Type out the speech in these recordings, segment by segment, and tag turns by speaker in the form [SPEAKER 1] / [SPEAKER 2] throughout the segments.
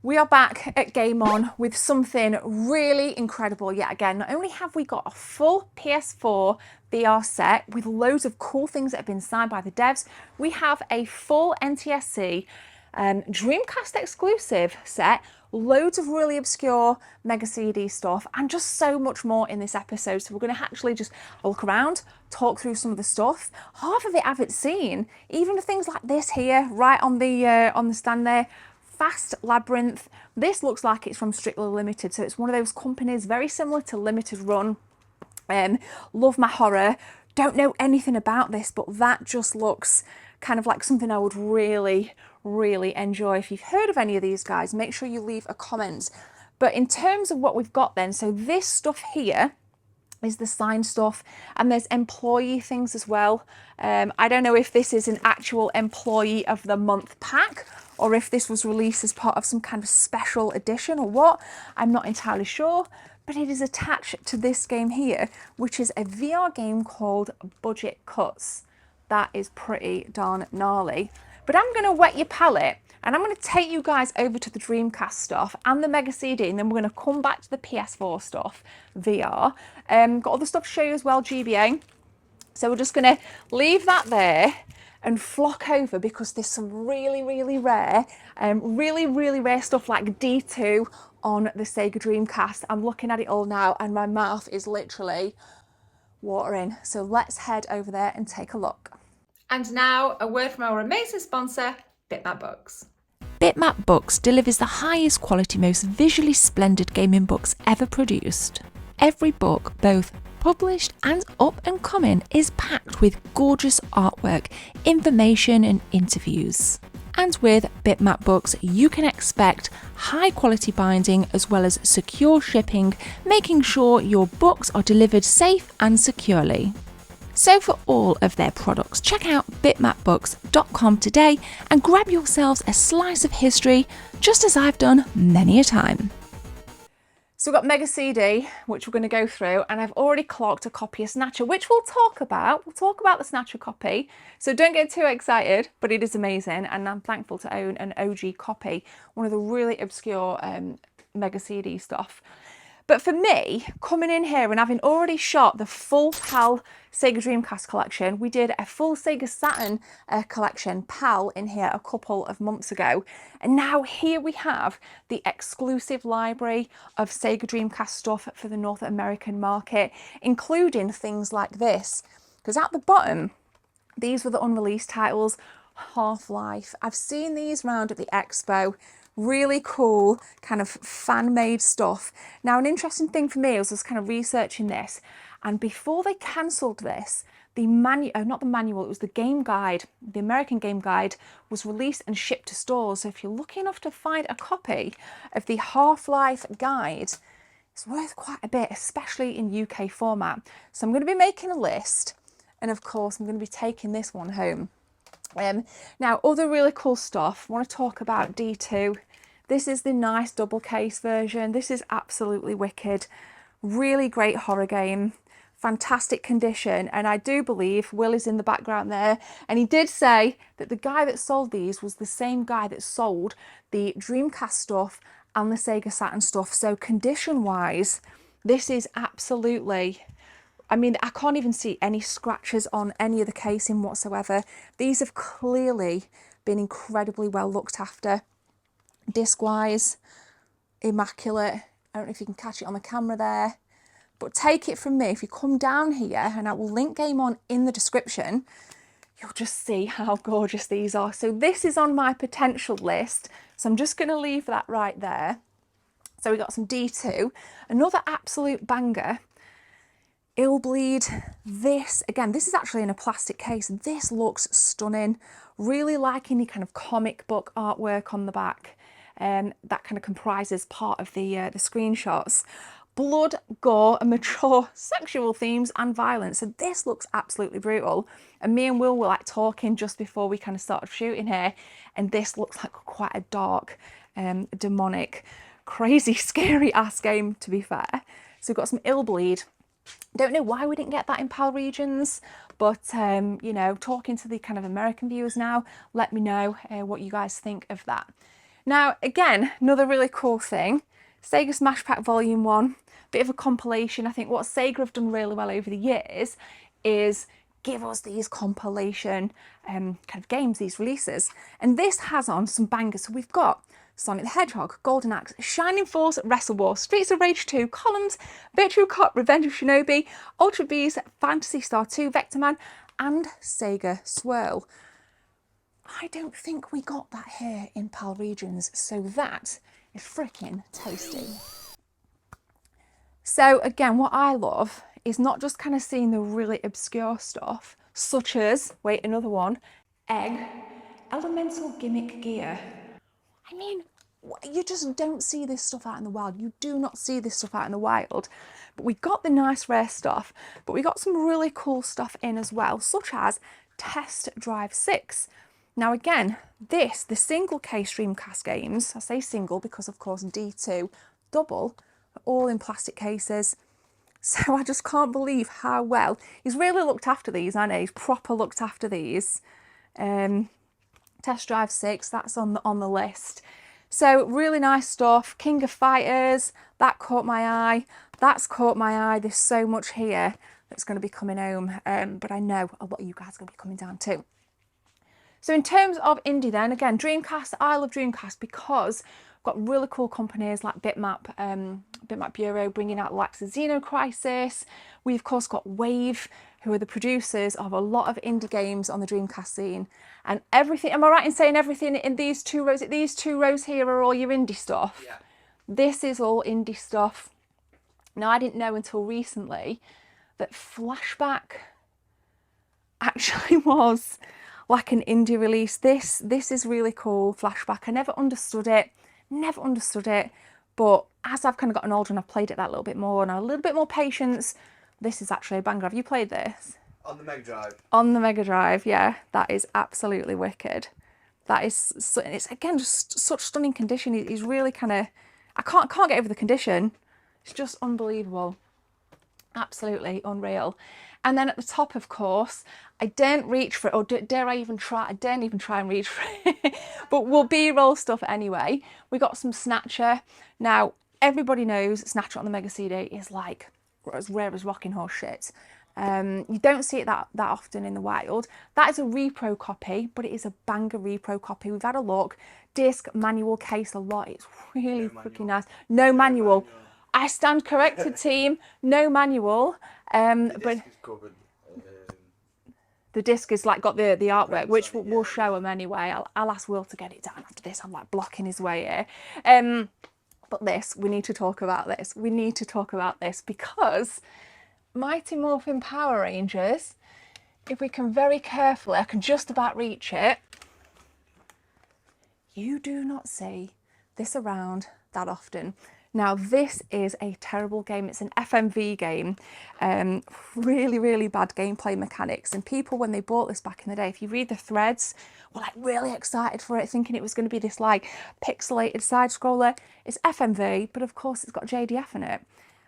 [SPEAKER 1] We are back at Game On with something really incredible yet again. Not only have we got a full PS4 VR set with loads of cool things that have been signed by the devs, we have a full NTSC Dreamcast exclusive set, loads of really obscure Mega CD stuff, and just so much more in this episode. So we're going to actually just look around, talk through some of the stuff. Half of it I haven't seen, even things like this here, right on the stand there. Fast Labyrinth. This looks like it's from Strictly Limited, so it's one of those companies very similar to Limited Run. Love my horror. Don't know anything about this, but that just looks kind of like something I would really enjoy. If you've heard of any of these guys, make sure you leave a comment. But in terms of what we've got then, so this stuff here is the signed stuff, and there's employee things as well. I don't know if this is an actual employee of the month pack or if this was released as part of some kind of special edition or what. I'm not entirely sure, but it is attached to this game here, which is a VR game called Budget Cuts. That is pretty darn gnarly. But I'm going to whet your palate and I'm going to take you guys over to the Dreamcast stuff and the Mega CD, and then we're going to come back to the PS4 stuff, VR. Got other stuff to show you as well, GBA. So we're just going to leave that there and flock over because there's some really rare stuff like D2 on the Sega Dreamcast. I'm looking at it all now and my mouth is literally watering. So let's head over there and take a look. And now a word from our amazing sponsor, Bitmat Books.
[SPEAKER 2] Bitmat Books delivers the highest quality, most visually splendid gaming books ever produced. Every book, both published and up and coming, is packed with gorgeous artwork, information and interviews. And with Bitmat Books, you can expect high quality binding as well as secure shipping, making sure your books are delivered safe and securely. So for all of their products, check out bitmatbooks.com today and grab yourselves a slice of history, just as I've done many a time.
[SPEAKER 1] So we've got Mega CD, which we're going to go through, and I've already clocked a copy of Snatcher, which we'll talk about. We'll talk about the Snatcher copy, so don't get too excited, but it is amazing, and I'm thankful to own an OG copy, one of the really obscure Mega CD stuff. But for me, coming in here and having already shot the full PAL Sega Dreamcast collection, we did a full Sega Saturn collection PAL in here a couple of months ago. And now here we have the exclusive library of Sega Dreamcast stuff for the North American market, including things like this. Because at the bottom, these were the unreleased titles. Half-Life. I've seen these round at the expo. Really cool kind of fan-made stuff. Now, an interesting thing for me was just kind of researching this, and before they cancelled this, the not the manual, it was the game guide, the American game guide, was released and shipped to stores. So if you're lucky enough to find a copy of the Half-Life guide, it's worth quite a bit, especially in UK format. So I'm going to be making a list, and of course I'm going to be taking this one home. Now, other really cool stuff, I want to talk about D2. This is the nice double case version. This is absolutely wicked. Really great horror game. Fantastic condition. And I do believe Will is in the background there. And he did say that the guy that sold these was the same guy that sold the Dreamcast stuff and the Sega Saturn stuff. So condition-wise, this is absolutely... I mean, I can't even see any scratches on any of the casing whatsoever. These have clearly been incredibly well looked after. Disc-wise, immaculate. I don't know if you can catch it on the camera there. But take it from me, if you come down here, and I will link Game On in the description, you'll just see how gorgeous these are. So this is on my potential list. So I'm just going to leave that right there. So we got some D2. Another absolute banger. Illbleed. This, again, this is actually in a plastic case. This looks stunning. Really liking the kind of comic book artwork on the back. That kind of comprises part of the screenshots. Blood, gore, and mature sexual themes and violence. So this looks absolutely brutal. And me and Will were like talking just before we kind of started shooting here. And this looks like quite a dark, demonic, crazy, scary ass game, to be fair. So we've got some Illbleed. Don't know why we didn't get that in PAL regions, but you know, talking to the kind of American viewers now, let me know what you guys think of that. Now, again, another really cool thing, Sega Smash Pack Volume 1, bit of a compilation. I think what Sega have done really well over the years is give us these compilation kind of games, these releases. And this has on some bangers. So we've got Sonic the Hedgehog, Golden Axe, Shining Force, Wrestle War, Streets of Rage 2, Columns, Virtual Cop, Revenge of Shinobi, Ultra Beast, Phantasy Star 2, Vector Man, and Sega Swirl. I don't think we got that here in PAL Regions, so that is freaking tasty. So again, what I love is not just kind of seeing the really obscure stuff, such as, wait, another one, Egg, Elemental Gimmick Gear. I mean, you just don't see this stuff out in the wild. You do not see this stuff out in the wild. But we got the nice rare stuff, but we got some really cool stuff in as well, such as Test Drive 6. Now again, the single case Dreamcast games, I say single because of course D2, double, are all in plastic cases. So I just can't believe how well he's really looked after these, I know, he's proper looked after these. Test Drive 6, that's on the list. So really nice stuff. King of Fighters, that caught my eye. That's caught my eye. There's so much here that's going to be coming home, but I know a lot of you guys are going to be coming down too. So in terms of indie then, again, Dreamcast, I love Dreamcast because we've got really cool companies like Bitmat Bureau bringing out the likes of Xeno Crisis. We've of course got Wave, who are the producers of a lot of indie games on the Dreamcast scene. And everything, am I right in saying everything in these 2 rows? These 2 rows here are all your indie stuff?
[SPEAKER 3] Yeah.
[SPEAKER 1] This is all indie stuff. Now, I didn't know until recently that Flashback actually was like an indie release. This is really cool, Flashback. I never understood it, but as I've kind of gotten older and I've played it that little bit more and a little bit more patience, this is actually a banger. Have you played this?
[SPEAKER 3] On the Mega Drive.
[SPEAKER 1] On the Mega Drive, yeah. That is absolutely wicked. That is, it's again just such stunning condition. He's really kind of, I can't get over the condition. It's just unbelievable. Absolutely unreal. And then at the top, of course, I daren't reach for it, or dare I even try? I daren't even try and reach for it. But we'll B-roll stuff anyway. We got some Snatcher. Now, everybody knows Snatcher on the Mega CD is like as rare as rocking horse shit. You don't see it that often in the wild. That is a repro copy, but it is a banger repro copy. We've had a look. Disc, manual case, a lot. It's really freaking nice. No manual. I stand corrected, team. No manual. But the disc is like got the artwork, which we'll show him anyway. I'll ask Will to get it down after this. I'm like blocking his way here. But this, we need to talk about this. We need to talk about this because Mighty Morphin Power Rangers, if we can very carefully, I can just about reach it. You do not see this around that often. Now, this is a terrible game. It's an FMV game. Really, really bad gameplay mechanics. And people, when they bought this back in the day, if you read the threads, were like really excited for it, thinking it was going to be this like pixelated side scroller. It's FMV, but of course it's got JDF in it.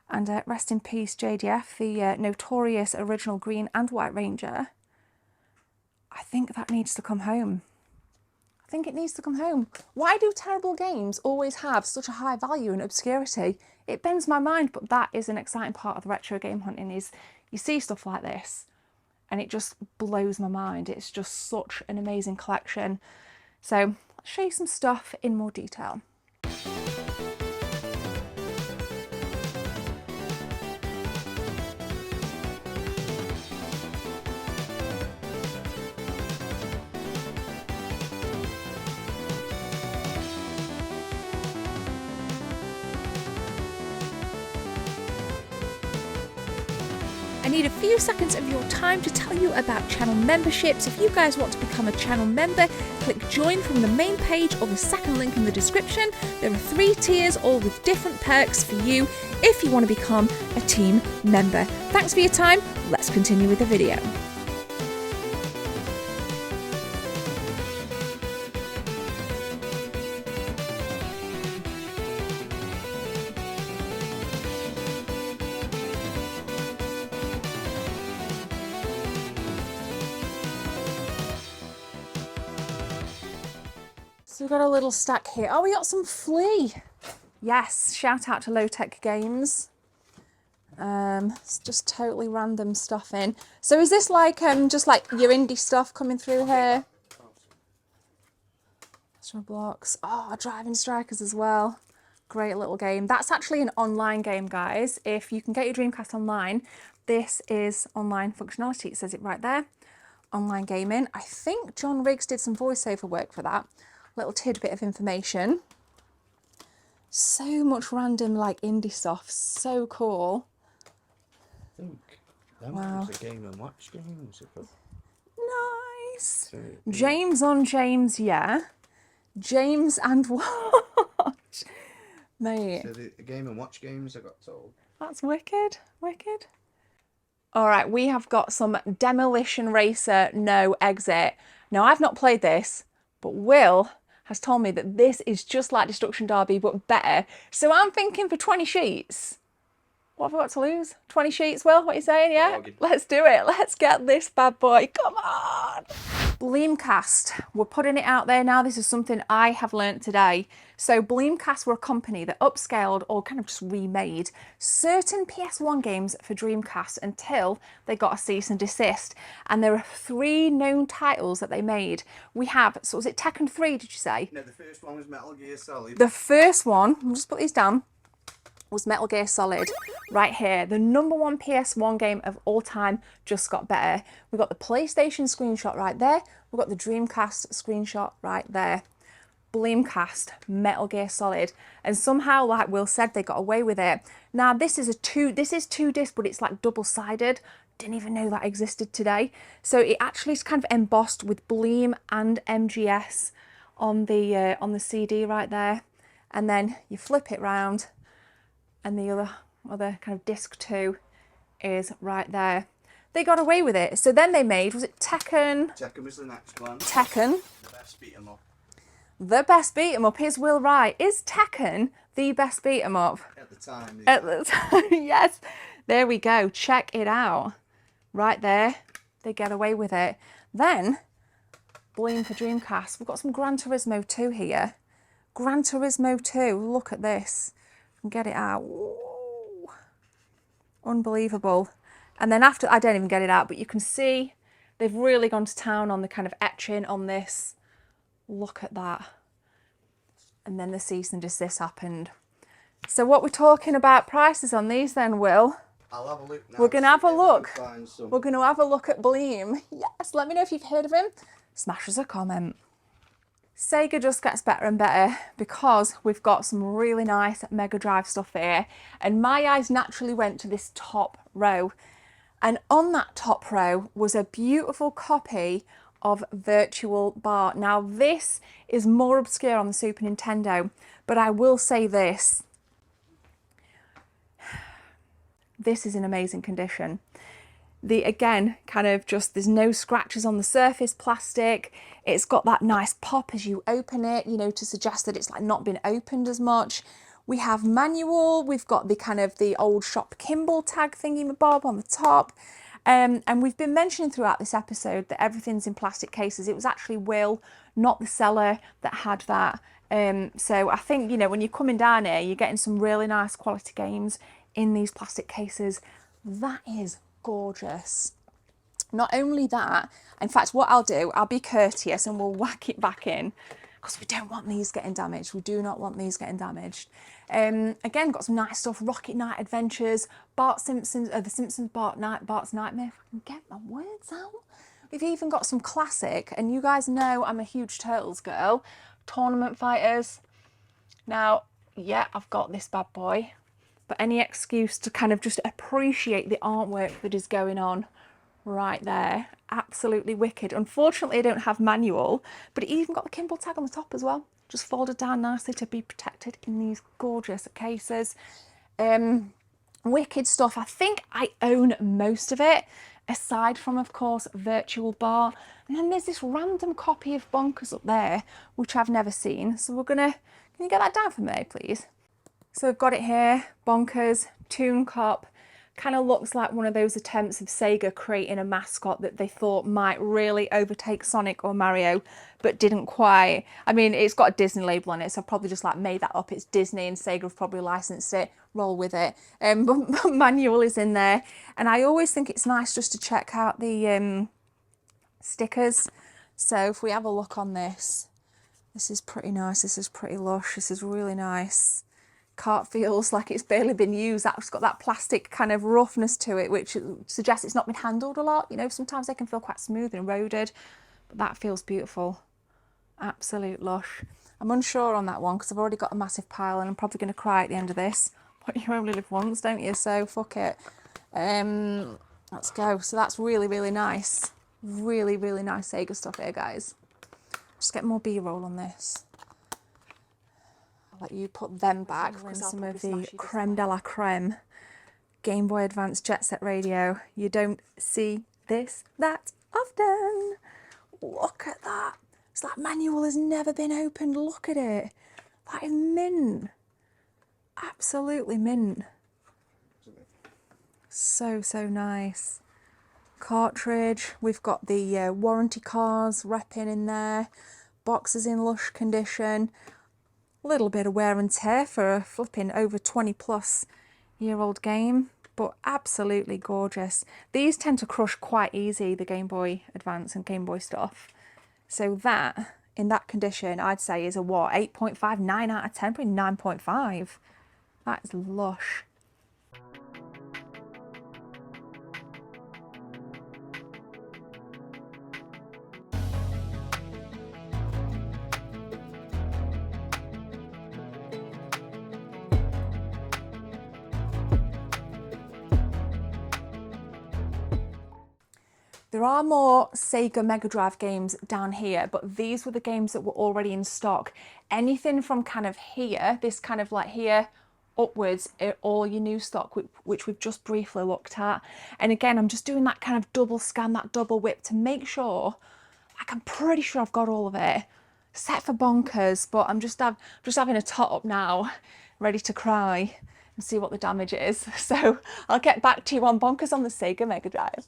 [SPEAKER 1] And rest in peace, JDF, the notorious original Green and White Ranger. I think that needs to come home. I think it needs to come home. Why do terrible games always have such a high value and obscurity? It bends my mind, but that is an exciting part of the retro game hunting, is you see stuff like this and it just blows my mind. It's just such an amazing collection. So I'll show you some stuff in more detail.
[SPEAKER 2] I need a few seconds of your time to tell you about channel memberships. If you guys want to become a channel member, click join from the main page or the second link in the description. There are 3 tiers, all with different perks for you if you want to become a team member. Thanks for your time. Let's continue with the video.
[SPEAKER 1] So we've got a little stack here. Oh, we got some Flea. Yes, shout out to Low Tech Games. It's just totally random stuff in. So is this like just like your indie stuff coming through here? Blocks. Oh, Driving Strikers as well. Great little game. That's actually an online game, guys. If you can get your Dreamcast online, this is online functionality. It says it right there. Online gaming. I think John Riggs did some voiceover work for that. Little tidbit of information. So much random like indie stuff. So cool.
[SPEAKER 3] I think that was a Game and Watch game.
[SPEAKER 1] Nice. So, James on James, yeah. James and Watch. Mate.
[SPEAKER 3] So the Game and Watch games, I got told.
[SPEAKER 1] That's wicked. Wicked. All right, we have got some Demolition Racer No Exit. Now, I've not played this, but Will has told me that this is just like Destruction Derby, but better. So I'm thinking for 20 sheets. What have I got to lose? 20 sheets, Will? What are you saying, yeah? Let's do it. Let's get this bad boy. Come on. Blamcast. We're putting it out there now. This is something I have learnt today. So Blamcast were a company that upscaled or kind of just remade certain PS1 games for Dreamcast until they got a cease and desist. And there are 3 known titles that they made. We have, so was it Tekken 3, did you say?
[SPEAKER 3] No, the first one was Metal Gear Solid.
[SPEAKER 1] The first one, I'll just put these down, was Metal Gear Solid. Right here, the #1 PS1 game of all time, just got better. We've got the PlayStation screenshot right there. We've got the Dreamcast screenshot right there. Blamcast, Metal Gear Solid. And somehow, like Will said, they got away with it. Now, this is 2 disc, but it's like double-sided. Didn't even know that existed today. So it actually is kind of embossed with Bleem and MGS on the CD right there. And then you flip it round, and the other kind of disc 2 is right there. They got away with it. So then they made, was it Tekken?
[SPEAKER 3] Tekken was the next one.
[SPEAKER 1] Tekken.
[SPEAKER 3] The best beat 'em up.
[SPEAKER 1] The best beat 'em up. Is Will right? Is Tekken the best beat 'em up?
[SPEAKER 3] At the time.
[SPEAKER 1] At the time, yes. There we go. Check it out. Right there. They get away with it. Then, Bleem for Dreamcast. We've got some Gran Turismo 2 here. Gran Turismo 2. Look at this. Get it out. Ooh. Unbelievable. And then after, I don't even get it out, but you can see they've really gone to town on the kind of etching on this. Look at that. And then the cease and desist happened. So what we're talking about prices on these then, Will?
[SPEAKER 3] I'll have a look now.
[SPEAKER 1] We're going to have a look.
[SPEAKER 3] We're
[SPEAKER 1] going to have a look at Bleem. Yes, let me know if you've heard of him. Smash us a comment. Sega just gets better and better because we've got some really nice Mega Drive stuff here, and my eyes naturally went to this top row, and on that top row was a beautiful copy of Virtual Bar. Now this is more obscure on the Super Nintendo, but I will say this is in amazing condition. Again, kind of just, there's no scratches on the surface plastic. It's got that nice pop as you open it, you know, to suggest that it's like not been opened as much. We have manual, we've got the kind of the old shop Kimball tag thingy-mabob on the top. And we've been mentioning throughout this episode that everything's in plastic cases. It was actually Will, not the seller, that had that. So I think, you know, when you're coming down here, you're getting some really nice quality games in these plastic cases. That is gorgeous. Not only that, in fact, what I'll do, I'll be courteous and we'll whack it back in because we don't want these getting damaged. We do not want these getting damaged. Again, got some nice stuff. Rocket Knight Adventures, Bart Simpson's, The Simpsons Bart's Nightmare. If I can get my words out. We've even got some classic, and you guys know I'm a huge Turtles girl. Tournament Fighters. Now, yeah, I've got this bad boy. But any excuse to kind of just appreciate the artwork that is going on right there. Absolutely wicked. Unfortunately, I don't have manual, but it even got the Kimball tag on the top as well. Just folded down nicely to be protected in these gorgeous cases. Wicked stuff. I think I own most of it, aside from, of course, Virtual Bar. And then there's this random copy of Bonkers up there, which I've never seen. So we're gonna, can you get that down for me, please? So we've got it here, Bonkers, Toon Cop, Kind of looks like one of those attempts of Sega creating a mascot that they thought might really overtake Sonic or Mario, but didn't quite. I mean, it's got a Disney label on it, so I've probably just like made that up. It's Disney and Sega have probably licensed it, roll with it. But manual is in there. And I always think it's nice just to check out the stickers. So if we have a look on this, this is pretty nice. This is pretty lush. This is really nice. Cart feels like it's barely been used. That's got that plastic kind of roughness to it, which suggests it's not been handled a lot. You know, sometimes they can feel quite smooth and eroded, but that feels beautiful. Absolute lush. I'm unsure on that one because I've already got a massive pile and I'm probably going to cry at the end of this. But you only live once, don't you? So fuck it. Let's go. So that's really, really nice. Really, really nice Sega stuff here, guys. Just get more B-roll on this. I'll let you put them back with some of the creme de la creme Game Boy Advance Jet Set Radio. You don't see this that often. Look at that. It's like manual has never been opened. Look at it. That is mint. Absolutely mint. So, so nice. Cartridge. We've got the warranty cards repping in there. Boxes in lush condition. A little bit of wear and tear for a flipping over 20+ year old game, but absolutely gorgeous. These tend to crush quite easy, the Game Boy Advance and Game Boy stuff. So that, in that condition, I'd say is a what, 8.5, 9 out of 10, probably 9.5. That is lush. There are more Sega Mega Drive games down here, but these were the games that were already in stock. Anything from kind of here, this kind of like here, upwards, all your new stock, which we've just briefly looked at. And again, I'm just doing that kind of double scan, that double whip to make sure, like I'm pretty sure I've got all of it. Set for bonkers, but I'm just having a tot up now, ready to cry and see what the damage is. So I'll get back to you on bonkers on the Sega Mega Drive.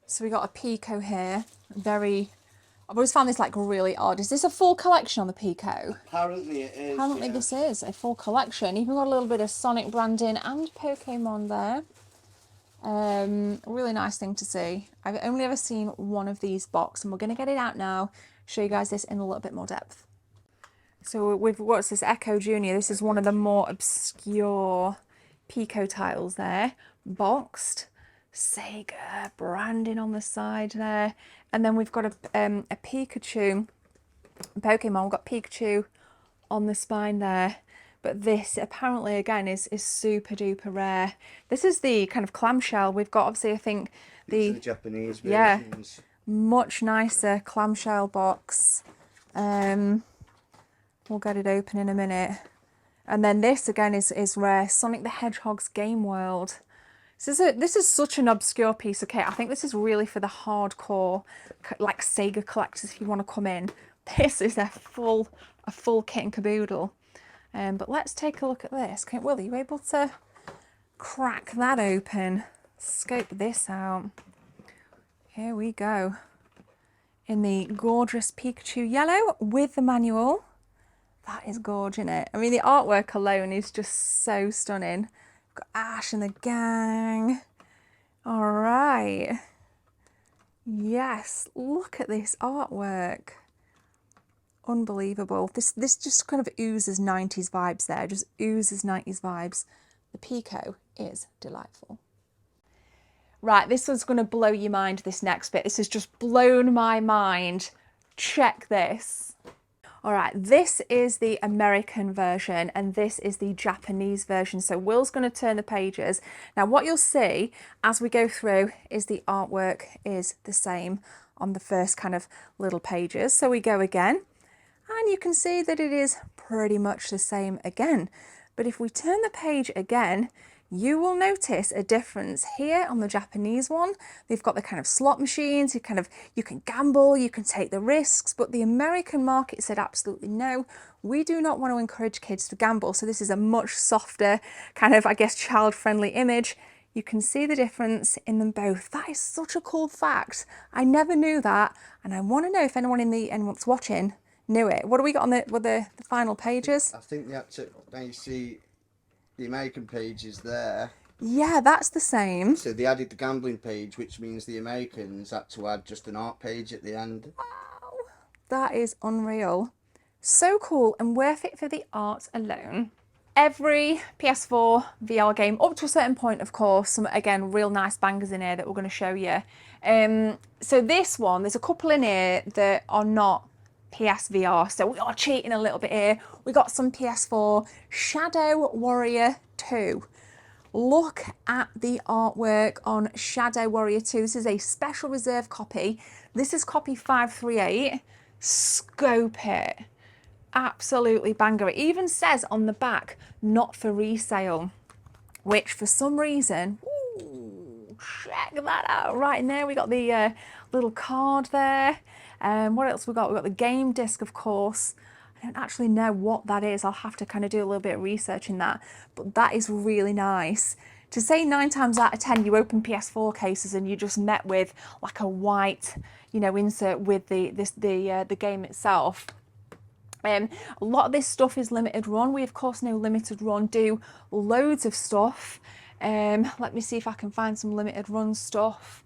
[SPEAKER 1] So we got a Pico here, I've always found this like really odd. Is this a full collection on the Pico?
[SPEAKER 3] Apparently it is.
[SPEAKER 1] Apparently
[SPEAKER 3] yeah.
[SPEAKER 1] this is a full collection. Even got a little bit of Sonic branding and Pokemon there. Really nice thing to see. I've only ever seen one of these boxes and we're going to get it out now, show you guys this in a little bit more depth. So with what's this, Echo Junior, this is one of the more obscure Pico titles there. Boxed. Sega branding on the side there, and then we've got a Pikachu Pokemon. We've got Pikachu on the spine there, but this apparently again is super duper rare. This is the kind of clamshell. We've got obviously I think the
[SPEAKER 3] Japanese versions.
[SPEAKER 1] Yeah, much nicer clamshell box. We'll get it open in a minute. And then this again is rare, Sonic the Hedgehog's Game World. This is such an obscure piece of kit. I think this is really for the hardcore, like Sega collectors if you want to come in. This is a full kit and caboodle. But let's take a look at this. Okay, Will, are you able to crack that open? Scope this out. Here we go. In the gorgeous Pikachu yellow with the manual. That is gorgeous, isn't it? I mean, the artwork alone is just so stunning. Got Ash and the gang. All right. Yes, look at this artwork. Unbelievable. This just kind of oozes 90s vibes there. Just oozes 90s vibes. The Pico is delightful. Right, this one's going to blow your mind, this next bit. This has just blown my mind. Check this. All right, this is the American version and this is the Japanese version. So Will's going to turn the pages. Now what you'll see as we go through is the artwork is the same on the first kind of little pages. So we go again and you can see that it is pretty much the same again. But if we turn the page again, you will notice a difference here on the Japanese one. They've got the kind of slot machines, you can gamble, you can take the risks, but the American market said absolutely no, we do not want to encourage kids to gamble. So this is a much softer kind of, I guess, child-friendly image. You can see the difference in them both. That is such a cool fact. I never knew that, and I want to know if anyone anyone's watching knew it. What do we got on the final pages?
[SPEAKER 3] I think they had to. Now you see the American page is there.
[SPEAKER 1] Yeah, that's the same.
[SPEAKER 3] So they added the gambling page, which means the Americans had to add just an art page at the end.
[SPEAKER 1] Wow, that is unreal. So cool and worth it for the art alone. Every PS4 VR game, up to a certain point, of course, some, again, real nice bangers in here that we're going to show you. So this one, there's a couple in here that are not PSVR, so we are cheating a little bit here. We got some PS4 Shadow Warrior 2. Look at the artwork on Shadow Warrior 2. This is a special reserve copy. This is copy 538. Scope it. Absolutely banger. It even says on the back, not for resale, which for some reason, ooh, check that out. Right in there, we got the little card there. What else we got? We've got the game disc, of course. I don't actually know what that is. I'll have to kind of do a little bit of research in that, but that is really nice. To say 9 times out of 10 you open PS4 cases and you just met with like a white, you know, insert with the game itself. A lot of this stuff is limited run. We of course know limited run do loads of stuff. Let me see if I can find some limited run stuff.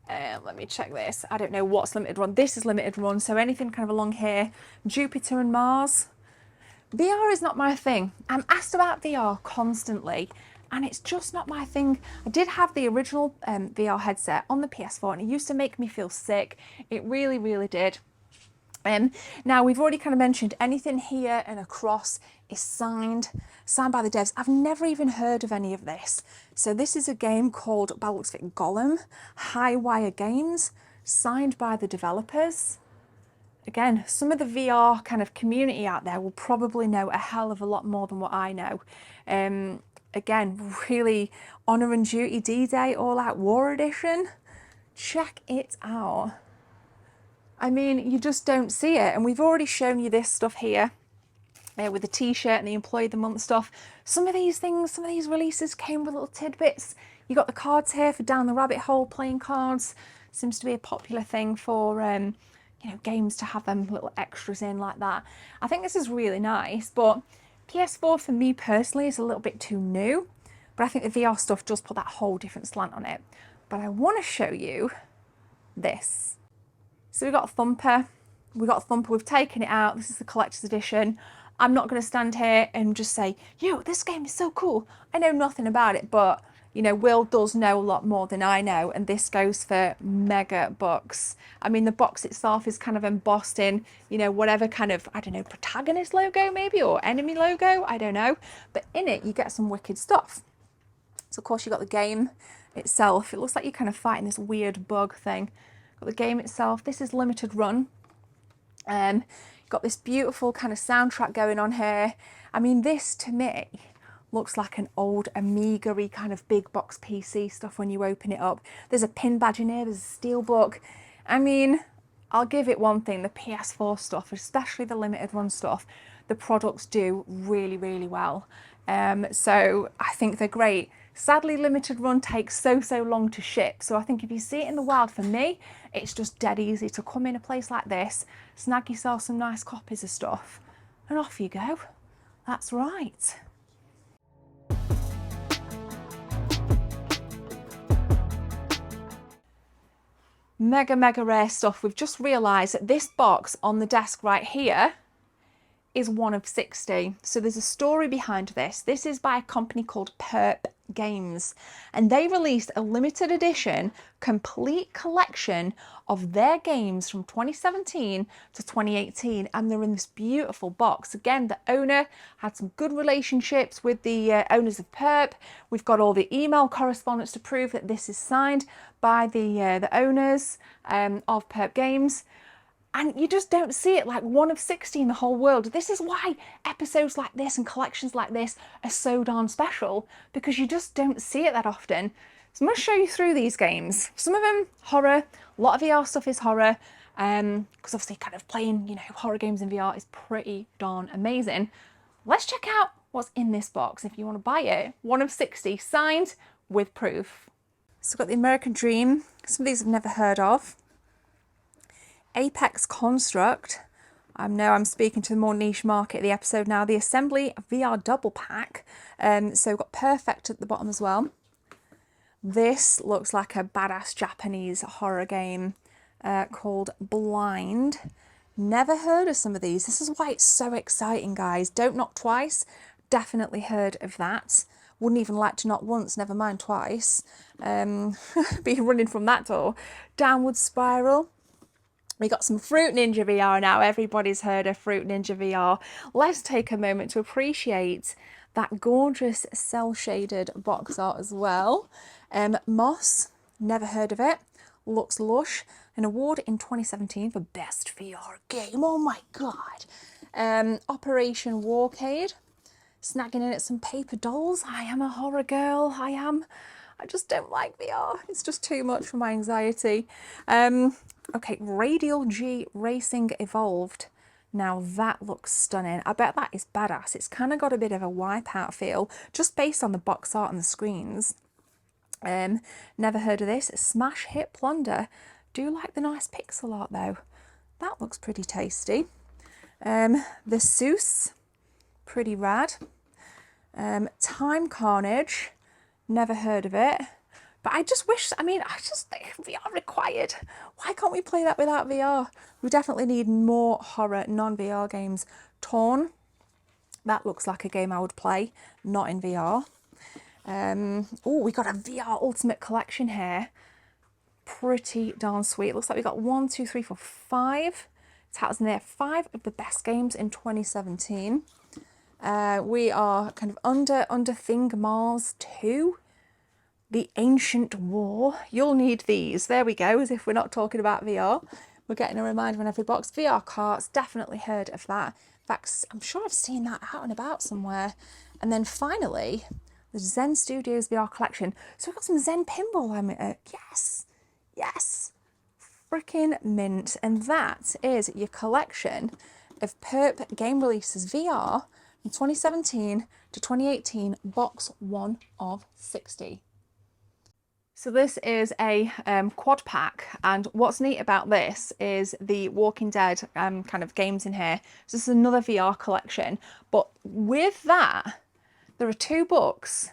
[SPEAKER 1] Let me check this. I don't know what's limited run. This is limited run, so anything kind of along here. Jupiter and Mars. VR is not my thing. I'm asked about VR constantly, and it's just not my thing. I did have the original VR headset on the PS4, and it used to make me feel sick. It really, really did. Now we've already kind of mentioned anything here and across is signed by the devs. I've never even heard of any of this. So this is a game called, by the looks of it, Golem, Highwire Games, signed by the developers. Again, some of the VR kind of community out there will probably know a hell of a lot more than what I know. Again, really Honour and Duty D-Day All Out War Edition. Check it out. I mean, you just don't see it. And we've already shown you this stuff here with the t-shirt and the Employee of the Month stuff. Some of these things, some of these releases came with little tidbits. You got the cards here for down the rabbit hole playing cards. Seems to be a popular thing for, you know, games to have them little extras in like that. I think this is really nice, but PS4 for me personally is a little bit too new. But I think the VR stuff does put that whole different slant on it. But I want to show you this. So we've got Thumper, we've taken it out, this is the collector's edition. I'm not going to stand here and just say, yo, this game is so cool. I know nothing about it, but, you know, Will does know a lot more than I know, and this goes for mega bucks. I mean, the box itself is kind of embossed in, you know, whatever kind of, I don't know, protagonist logo maybe, or enemy logo, I don't know. But in it, you get some wicked stuff. So, of course, you've got the game itself. It looks like you're kind of fighting this weird bug thing. The game itself, this is limited run. Got this beautiful kind of soundtrack going on here. I mean, this to me looks like an old Amiga-y kind of big box PC stuff when you open it up. There's a pin badge in here, there's a steelbook. I mean, I'll give it one thing, the PS4 stuff, especially the limited run stuff, the products do really, really well. So I think they're great. Sadly, limited run takes so long to ship. So I think if you see it in the wild, for me, it's just dead easy to come in a place like this, snag yourself some nice copies of stuff, and off you go. That's right. Mega rare stuff. We've just realised that this box on the desk right here is one of 60. So there's a story behind this. This is by a company called Perp Games, and they released a limited edition complete collection of their games from 2017 to 2018, and they're in this beautiful box. Again, the owner had some good relationships with the owners of Perp. We've got all the email correspondence to prove that this is signed by the owners of Perp Games. And you just don't see it, like one of 60 in the whole world. This is why episodes like this and collections like this are so darn special, because you just don't see it that often. So I'm going to show you through these games. Some of them horror, a lot of VR stuff is horror, because obviously kind of playing, you know, horror games in VR is pretty darn amazing. Let's check out what's in this box if you want to buy it. One of 60, signed with proof. So we've got the American Dream. Some of these I've never heard of. Apex Construct. I know I'm speaking to the more niche market of the episode now. The Assembly VR Double Pack. So we've got Perfect at the bottom as well. This looks like a badass Japanese horror game called Blind. Never heard of some of these. This is why it's so exciting, guys. Don't Knock Twice. Definitely heard of that. Wouldn't even like to knock once, never mind twice. Be running from that door. Downward Spiral. We got some Fruit Ninja VR now. Everybody's heard of Fruit Ninja VR. Let's take a moment to appreciate that gorgeous cel-shaded box art as well. Moss, never heard of it. Looks lush. An award in 2017 for Best VR Game. Oh my God. Operation Warcade. Snagging in at some paper dolls. I am a horror girl. I am. I just don't like VR. It's just too much for my anxiety. Okay, Radial G Racing Evolved. Now that looks stunning. I bet that is badass. It's kind of got a bit of a Wipeout feel, just based on the box art and the screens. Never heard of this. Smash Hit Plunder. Do like the nice pixel art though. That looks pretty tasty. The Seuss. Pretty rad. Time Carnage. Never heard of it. But I just wish, I just think VR required. Why can't we play that without VR? We definitely need more horror non-VR games. Torn. That looks like a game I would play, not in VR. Oh, we got a VR Ultimate Collection here. Pretty darn sweet. Looks like we got 1, 2, 3, 4, 5 titles in there. 5 of the best games in 2017. We are kind of under Thing Mars 2. The Ancient War. You'll need these. There we go, as if we're not talking about VR. We're getting a reminder on every box. VR Carts, definitely heard of that. In fact, I'm sure I've seen that out and about somewhere. And then finally, the Zen Studios VR collection. So we've got some Zen Pinball. Yes, yes. Freaking mint. And that is your collection of Perp game releases VR from 2017 to 2018, box 1 of 60. So this is a quad pack, and what's neat about this is the Walking Dead kind of games in here. So this is another VR collection, but with that, there are 2 books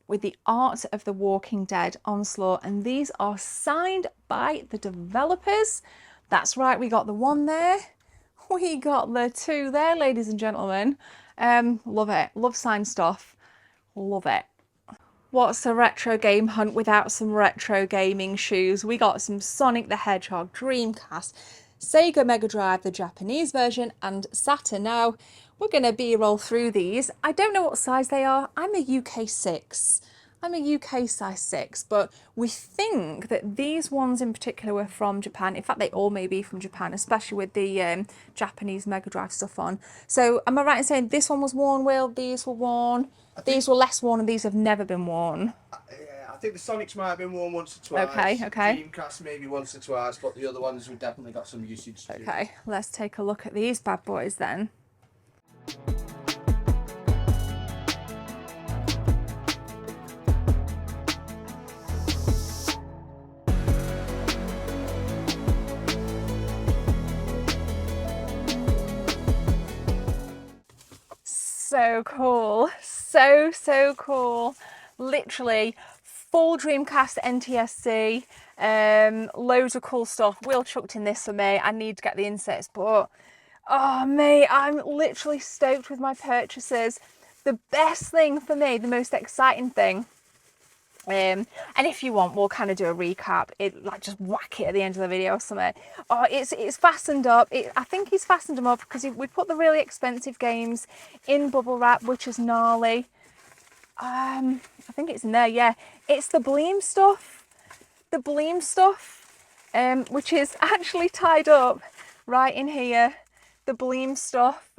[SPEAKER 1] with the art of the Walking Dead Onslaught, and these are signed by the developers. That's right, we got the 1 there, we got the 2 there, ladies and gentlemen. Love it, love signed stuff, love it. What's a retro game hunt without some retro gaming shoes? We got some Sonic the Hedgehog Dreamcast, Sega Mega Drive, the Japanese version, and Saturn. Now, we're going to B-roll through these. I don't know what size they are. I'm a UK 6. I'm a UK size 6, but we think that these ones in particular were from Japan. In fact, they all may be from Japan, especially with the Japanese Mega Drive stuff on. So am I right in saying this one was worn, Will? These were worn? These were less worn and these have never been worn.
[SPEAKER 3] Yeah, I think the Sonics might have been worn once or twice.
[SPEAKER 1] Okay.
[SPEAKER 3] Dreamcast maybe once or twice, but the other ones we've definitely got some usage too.
[SPEAKER 1] Okay, let's take a look at these bad boys then. So cool, so cool. Literally full Dreamcast NTSC, loads of cool stuff. Will chucked in this for me. I need to get the inserts, but oh mate, I'm literally stoked with my purchases. The best thing for me, the most exciting thing, and if you want, we'll kind of do a recap, like just whack it at the end of the video or something. Oh, it's fastened up. I think he's fastened them up because we put the really expensive games in bubble wrap, which is gnarly. I think it's in there, yeah. It's the Bleem stuff. The Bleem stuff, which is actually tied up right in here. The Bleem stuff.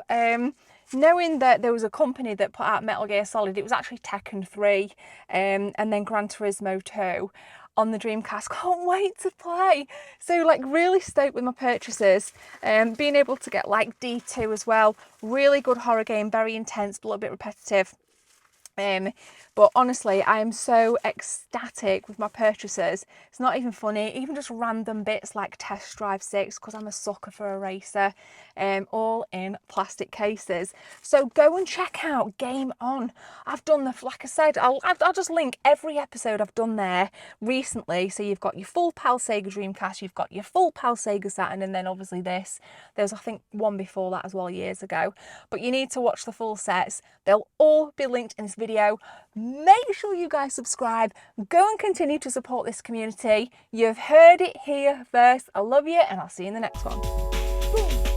[SPEAKER 1] Knowing that there was a company that put out Metal Gear Solid, it was actually Tekken 3 and then Gran Turismo 2 on the Dreamcast. Can't wait to play. So like really stoked with my purchases. Being able to get like D2 as well. Really good horror game, very intense, but a little bit repetitive. But honestly, I am so ecstatic with my purchases. It's not even funny, even just random bits like Test Drive 6, because I'm a sucker for a racer, all in plastic cases. So go and check out Game On. I've done like I said, I'll just link every episode I've done there recently. So you've got your full PAL Sega Dreamcast, you've got your full PAL Sega Saturn, and then obviously this. There's, I think, one before that as well years ago. But you need to watch the full sets. They'll all be linked in this video. Make sure you guys subscribe. Go and continue to support this community. You've heard it here first. I love you, and I'll see you in the next one.